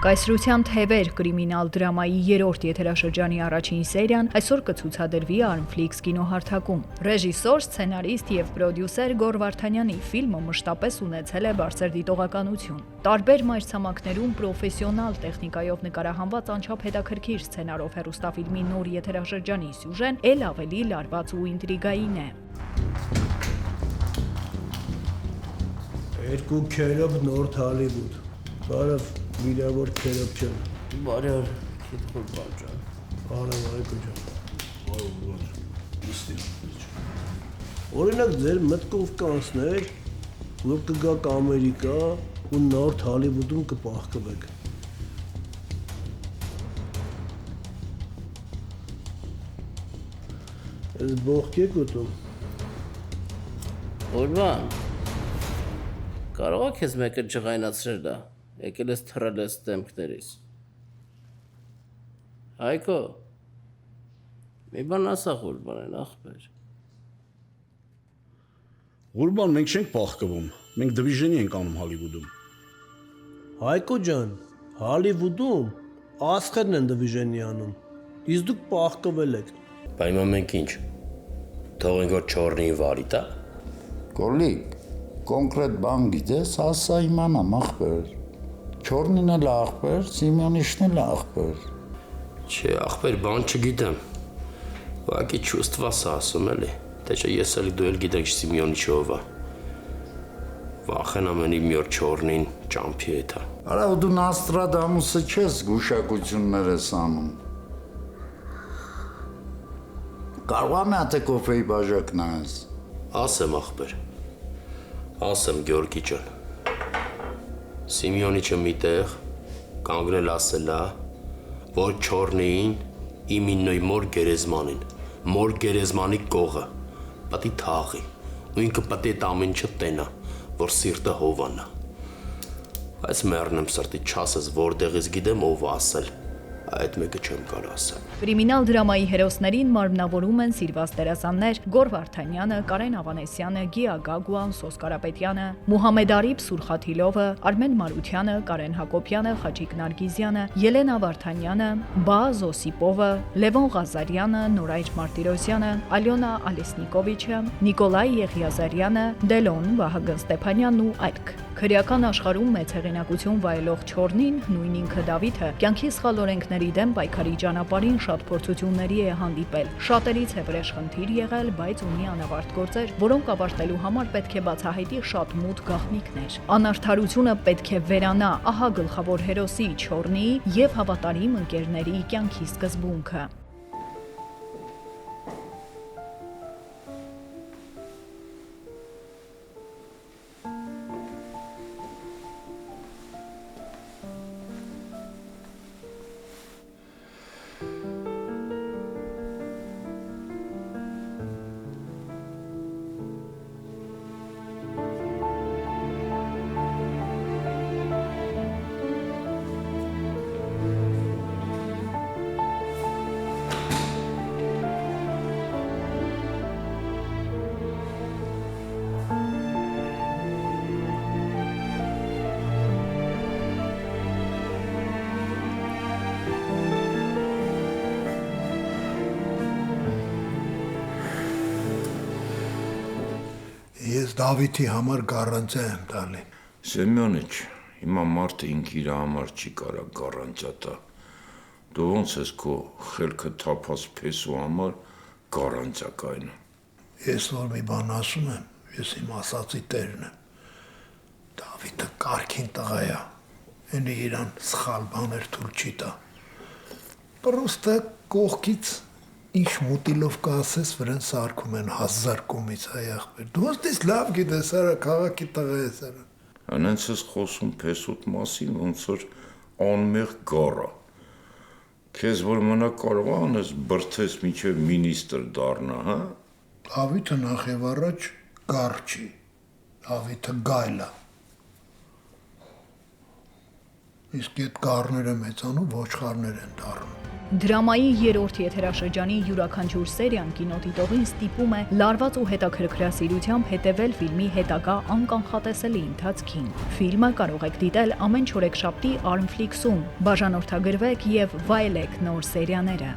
Կայսրության թևեր կրիմինալ դրամայի երրորդ եթերաշրջանի առաջին սերիան այսօր կցուցադրվի Armflix կինոհարթակում։ Ռեժիսոր, սցենարիստ եւ պրոդյուսեր Գոռ Վարդանյանի ֆիլմը մշտապես ունեցել է բարձր դիտողականություն։ Տարբեր մայրցամաքներում պրոֆեսիոնալ տեխնիկայով նկարահանված անչափ հետաքրքիր սցենարով հեռուստաֆիլմի նոր եթերաշրջանի սյուժեն էլ ավելի լարված ու ինտրիգային է։ Երկու քերով նոր Հոլիվուդ։ Բարև վիրավոր քերով չեմ։ Բարև քիթ խորբան ջան։ Բարև այգու ջան։ Բարև իստի։ Օրինակ ձեր մտքով կանցներ, որ կգաք Ամերիկա ու նոր Հոլիվուդում կպահկվեք։ Ես բողջ եք ուտում։ Խորբան։ Կարող եք ես մեկը ջղայնացրել դա։ Եկել ես թռել ես դեմքներիս։ Հայկո։ Մի բան ասա Խորբանեն ախպեր։ Ղուրբան, մենք չենք պահկվում, մենք դիվիժնի ենք անում Հոլիվուդում։ Հայկո ջան, Հոլիվուդում աստղերն են դիվիժնի անում, իսկ դուք պահկվել եք։ Բա հիմա մենք ինչ, թողենք որ չորնին վարի տա։ Գոլիկ, կոնկրետ բան գիտես, ասա իմանամ ախպեր։ Չորնին էլ ախպեր, Սիմոնիշն էլ ախպեր։ Չէ, ախպեր, բան չգիտեմ։ Ուղղակի չուստվասա ասում էլի, թե չէ ես էլ դու էլ գիտեք Սիմոնիչը ով է։ Վախենամ եմ մի օր չորնին ճամփի հետա։ Արա ու դու Նաստրադամուսը չես գուշակություններ ես անում։ Կարող եմ հատե կոֆեի բաժակ նայես։ Ասեմ ախպեր, ասեմ Գյորգի ջան, Սիմոնիչը միտեղ կանգնել ասելա, որ չորնին իմիննոյ մոր գերեզմանի կողը, պատի թաղի, ու ինքը պատի այդ ամեն չը տենա, որ սիրտը հովանա, այս մերնեմ սրտի չասես որտեղից գիտեմ ով ասել, այդ մեկը չեմ կար ասել։ Կրիմինալ դրամայի հերոսներին մարմնավորում են սիրված դերասաններ Գոռ Վարդանյանը, Կարեն Ավանեսյանը, Գիա Գագուան, Սոս Կարապետյանը, Մուհամեդ Արիփ Սուրխաթիլովը, Արմեն Մարությանը, Կարեն Հակոբյանը, Խաչիկ Նարգիզյանը, Ելենա Վարդանյանը, Բաազ Օսիպովը, Լևոն Ղազարյանը, Նորայր Մարտիրոսյանը, Ալյոնա Ալեսնիկովիչը, Նիկոլայ Եղիազարյանը, Դելոն Վահագն Ստեփանյանն ու այլք։ Քրեական աշխարհում մեծ հեղինակություն վայելող Չորնին, նույն ինքը Դավիթը, կյանքի սխալ օրենքների դեմ պայքարի ճանապարհին շատ փորձությունների է հանդիպել։ Շատերից է վրեժ խնդիր եղել, բայց ունի անավարտ գործեր, որոնք ավարտելու համար պետք է բացահայտի շատ մութ գաղտնիքներ։ Անարդարությունը պետք է վերանա, ահա գլխավոր հերոսի Չորնիի եւ հավատարիմ ընկերների կյանքի սկզբունքը։ Ես Դավիթի համար գարանտիա եմ տալի։ Սեմյոնիչ, հիմա մարդը ինքը իր համար չի կարա գարանտիա տա։ Դու ոնց ես քո խելքը թափած փեսու համար գարանտիա կայնում։ Ես որ մի բան ասում եմ, ես իմ ասածի տերն եմ։ Դավիթը կարգին տղա է։ Էնի իրան սխալ բաներ թույլ չի տա։ Պրոստը կողքից ինչ մուտիլով կասես, վրան սարքում են 1000 կոմից հայ ախպեր։ Դու ոստից լավ գիտես, արա քաղաքի տղա ես արա։ Անենց ես խոսում փեսուտ մասին, ոնց որ անմեղ գառա։ Քեզ որ մնա կարող անես բրթես միջև մինիստրը դառնա, հա։ Դավիթը նախ եւ առաջ գառ չի։ Դավիթը գայլ է։ Իսկ այդ գառները մեծանում ոչխարներ են դառնում։ Դրամայի երրորդ եթերաշրջանի յուրաքանչյուր սերիան կինոդիտողին ստիպում է լարված ու հետաքրքրասիրությամբ հետևել ֆիլմի հետագա անկանխատեսելի ընթացքին։ Ֆիլմը կարող եք դիտել ամեն չորեքշաբթի Armflix-ում, բաժանորդագրվեք եւ վայելեք նոր սերիաները։